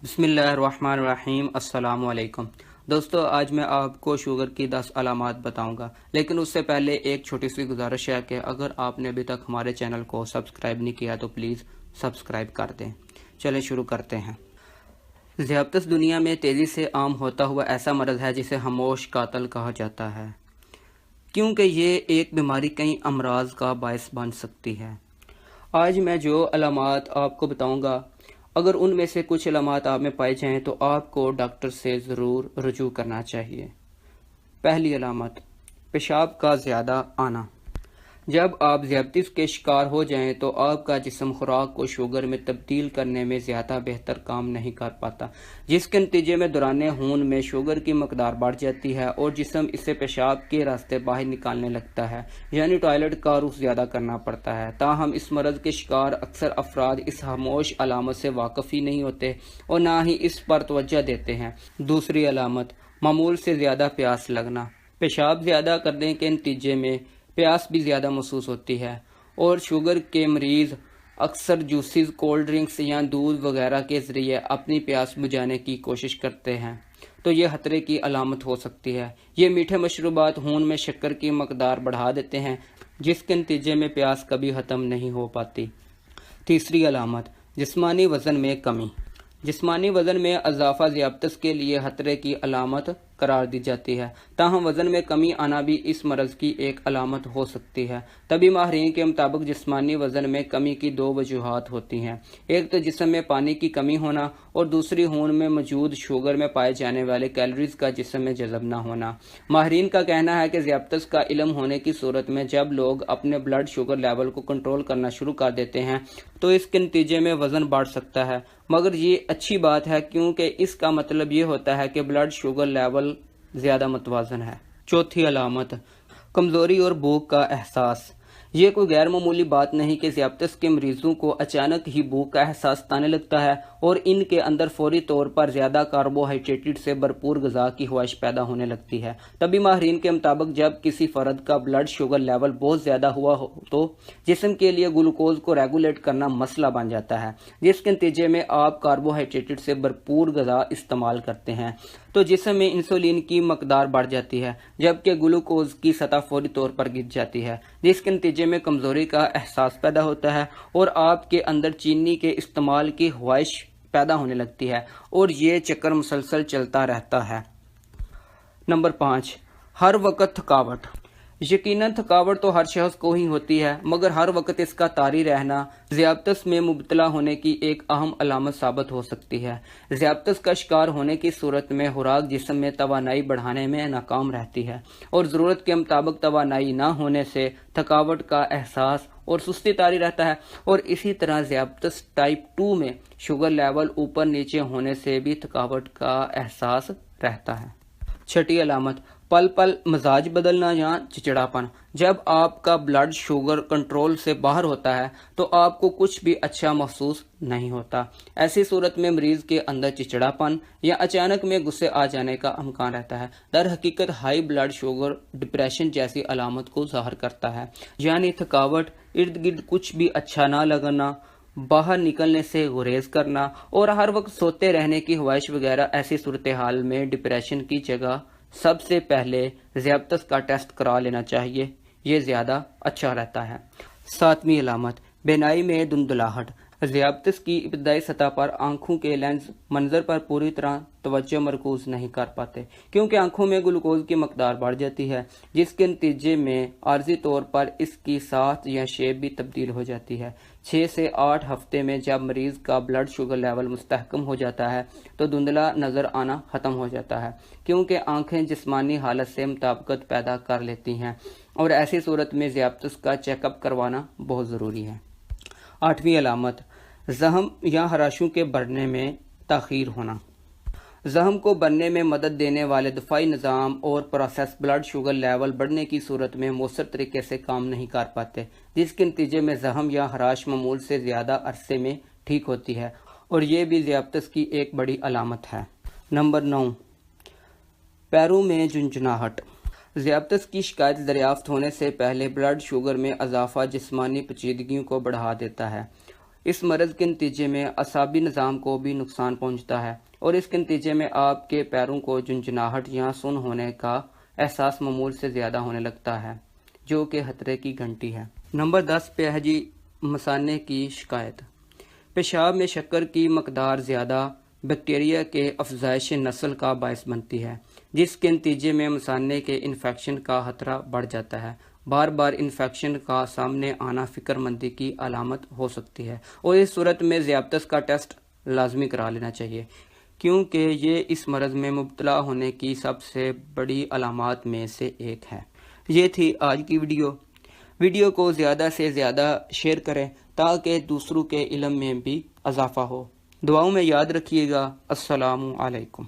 بسم اللہ الرحمن الرحیم۔ السلام علیکم دوستو، آج میں آپ کو شوگر کی 10 علامات بتاؤں گا، لیکن اس سے پہلے ایک چھوٹی سی گزارش ہے کہ اگر آپ نے ابھی تک ہمارے چینل کو سبسکرائب نہیں کیا تو پلیز سبسکرائب کر دیں۔ چلیں شروع کرتے ہیں۔ ذیابطس دنیا میں تیزی سے عام ہوتا ہوا ایسا مرض ہے جسے خاموش قاتل کہا جاتا ہے، کیونکہ یہ ایک بیماری کئی امراض کا باعث بن سکتی ہے۔ آج میں جو علامات آپ کو بتاؤں گا، اگر ان میں سے کچھ علامات آپ میں پائے جائیں تو آپ کو ڈاکٹر سے ضرور رجوع کرنا چاہیے۔ پہلی علامت، پیشاب کا زیادہ آنا۔ جب آپ ذیابطس کے شکار ہو جائیں تو آپ کا جسم خوراک کو شوگر میں تبدیل کرنے میں زیادہ بہتر کام نہیں کر پاتا، جس کے نتیجے میں دوران خون میں شوگر کی مقدار بڑھ جاتی ہے اور جسم اسے پیشاب کے راستے باہر نکالنے لگتا ہے، یعنی ٹوائلٹ کا رخ زیادہ کرنا پڑتا ہے۔ تاہم اس مرض کے شکار اکثر افراد اس خاموش علامت سے واقف ہی نہیں ہوتے اور نہ ہی اس پر توجہ دیتے ہیں۔ دوسری علامت، معمول سے زیادہ پیاس لگنا۔ پیشاب زیادہ کرنے کے نتیجے میں پیاس بھی زیادہ محسوس ہوتی ہے اور شوگر کے مریض اکثر جوسز، کولڈ ڈرنکس یا دودھ وغیرہ کے ذریعے اپنی پیاس بجھانے کی کوشش کرتے ہیں، تو یہ خطرے کی علامت ہو سکتی ہے۔ یہ میٹھے مشروبات خون میں شکر کی مقدار بڑھا دیتے ہیں، جس کے نتیجے میں پیاس کبھی ختم نہیں ہو پاتی۔ تیسری علامت، جسمانی وزن میں کمی۔ جسمانی وزن میں اضافہ ذیابطس کے لیے خطرے کی علامت قرار دی جاتی ہے، تاہم وزن میں کمی آنا بھی اس مرض کی ایک علامت ہو سکتی ہے۔ طبی ماہرین کے مطابق جسمانی وزن میں کمی کی دو وجوہات ہوتی ہیں، ایک تو جسم میں پانی کی کمی ہونا اور دوسری خون میں موجود شوگر میں پائے جانے والے کیلوریز کا جسم میں جذب نہ ہونا۔ ماہرین کا کہنا ہے کہ ذیابطس کا علم ہونے کی صورت میں جب لوگ اپنے بلڈ شوگر لیول کو کنٹرول کرنا شروع کر دیتے ہیں تو اس کے نتیجے میں وزن بڑھ سکتا ہے، مگر یہ اچھی بات ہے کیونکہ اس کا مطلب یہ ہوتا ہے کہ بلڈ شوگر لیول زیادہ متوازن ہے۔ چوتھی علامت، کمزوری اور بھوک کا احساس۔ یہ کوئی غیر معمولی بات نہیں کہ ذیابطس کے مریضوں کو اچانک ہی بھوک کا احساس آنے لگتا ہے اور ان کے اندر فوری طور پر زیادہ کاربوہائیڈریٹ سے بھرپور غذا کی خواہش پیدا ہونے لگتی ہے۔ طبی ماہرین کے مطابق جب کسی فرد کا بلڈ شوگر لیول بہت زیادہ ہوا ہو تو جسم کے لیے گلوکوز کو ریگولیٹ کرنا مسئلہ بن جاتا ہے، جس کے نتیجے میں آپ کاربوہائیڈریٹ سے بھرپور غذا استعمال کرتے ہیں تو جسم میں انسولین کی مقدار بڑھ جاتی ہے، جبکہ گلوکوز کی سطح فوری طور پر گر جاتی ہے، جس کے نتیجے میں کمزوری کا احساس پیدا ہوتا ہے اور آپ کے اندر چینی کے استعمال کی خواہش پیدا ہونے لگتی ہے اور یہ چکر مسلسل چلتا رہتا ہے۔ نمبر 5، ہر وقت تھکاوٹ۔ یقیناً تھکاوٹ تو ہر شخص کو ہی ہوتی ہے، مگر ہر وقت اس کا طاری رہنا ذیابطس میں مبتلا ہونے کی ایک اہم علامت ثابت ہو سکتی ہے۔ ذیابطس کا شکار ہونے کی صورت میں خوراک جسم میں توانائی بڑھانے میں ناکام رہتی ہے اور ضرورت کے مطابق توانائی نہ ہونے سے تھکاوٹ کا احساس اور سستی طاری رہتا ہے، اور اسی طرح ذیابطس ٹائپ 2 میں شوگر لیول اوپر نیچے ہونے سے بھی تھکاوٹ کا احساس رہتا ہے۔ چھٹی علامت، پل پل مزاج بدلنا یا چڑچڑاپن۔ جب آپ کا بلڈ شوگر کنٹرول سے باہر ہوتا ہے تو آپ کو کچھ بھی اچھا محسوس نہیں ہوتا۔ ایسی صورت میں مریض کے اندر چڑچڑاپن یا اچانک میں غصے آ جانے کا امکان رہتا ہے۔ در حقیقت ہائی بلڈ شوگر ڈپریشن جیسی علامت کو ظاہر کرتا ہے، یعنی تھکاوٹ، ارد گرد کچھ بھی اچھا نہ لگنا، باہر نکلنے سے گریز کرنا اور ہر وقت سوتے رہنے کی خواہش وغیرہ۔ ایسی صورتحال میں ڈپریشن کی جگہ سب سے پہلے ذیابطس کا ٹیسٹ کرا لینا چاہیے، یہ زیادہ اچھا رہتا ہے۔ ساتویں علامت، بینائی میں دھندلاہٹ۔ ذیابطس کی ابتدائی سطح پر آنکھوں کے لینز منظر پر پوری طرح توجہ مرکوز نہیں کر پاتے، کیونکہ آنکھوں میں گلوکوز کی مقدار بڑھ جاتی ہے، جس کے نتیجے میں عارضی طور پر اس کی ساخت یا شیپ بھی تبدیل ہو جاتی ہے۔ 6 سے 8 ہفتے میں جب مریض کا بلڈ شوگر لیول مستحکم ہو جاتا ہے تو دھندلا نظر آنا ختم ہو جاتا ہے، کیونکہ آنکھیں جسمانی حالت سے مطابقت پیدا کر لیتی ہیں، اور ایسی صورت میں ذیابطس کا چیک اپ کروانا بہت ضروری ہے۔ 8ویں علامت، زخم یا خراشوں کے بڑھنے میں تاخیر ہونا۔ زخم کو بڑھنے میں مدد دینے والے دفاعی نظام اور پروسیس بلڈ شوگر لیول بڑھنے کی صورت میں مؤثر طریقے سے کام نہیں کر پاتے، جس کے نتیجے میں زخم یا خراش معمول سے زیادہ عرصے میں ٹھیک ہوتی ہے، اور یہ بھی ذیابطس کی ایک بڑی علامت ہے۔ نمبر 9، پیروں میں جھنجھناہٹ۔ ذیابطس کی شکایت دریافت ہونے سے پہلے بلڈ شوگر میں اضافہ جسمانی پیچیدگیوں کو بڑھا دیتا ہے، اس مرض کے نتیجے میں اعصابی نظام کو بھی نقصان پہنچتا ہے اور اس کے نتیجے میں آپ کے پیروں کو جھنجھناہٹ یا سن ہونے کا احساس معمول سے زیادہ ہونے لگتا ہے، جو کہ خطرے کی گھنٹی ہے۔ نمبر 10 پہ ہے جی مثانے کی شکایت۔ پیشاب میں شکر کی مقدار زیادہ بیکٹیریا کے افزائش نسل کا باعث بنتی ہے، جس کے نتیجے میں مثانے کے انفیکشن کا خطرہ بڑھ جاتا ہے۔ بار بار انفیکشن کا سامنے آنا فکر مندی کی علامت ہو سکتی ہے اور اس صورت میں ذیابطس کا ٹیسٹ لازمی کرا لینا چاہیے، کیونکہ یہ اس مرض میں مبتلا ہونے کی سب سے بڑی علامات میں سے ایک ہے۔ یہ تھی آج کی ویڈیو کو زیادہ سے زیادہ شیئر کریں تاکہ دوسروں کے علم میں بھی اضافہ ہو۔ دعاؤں میں یاد رکھیے گا۔ السلام علیکم۔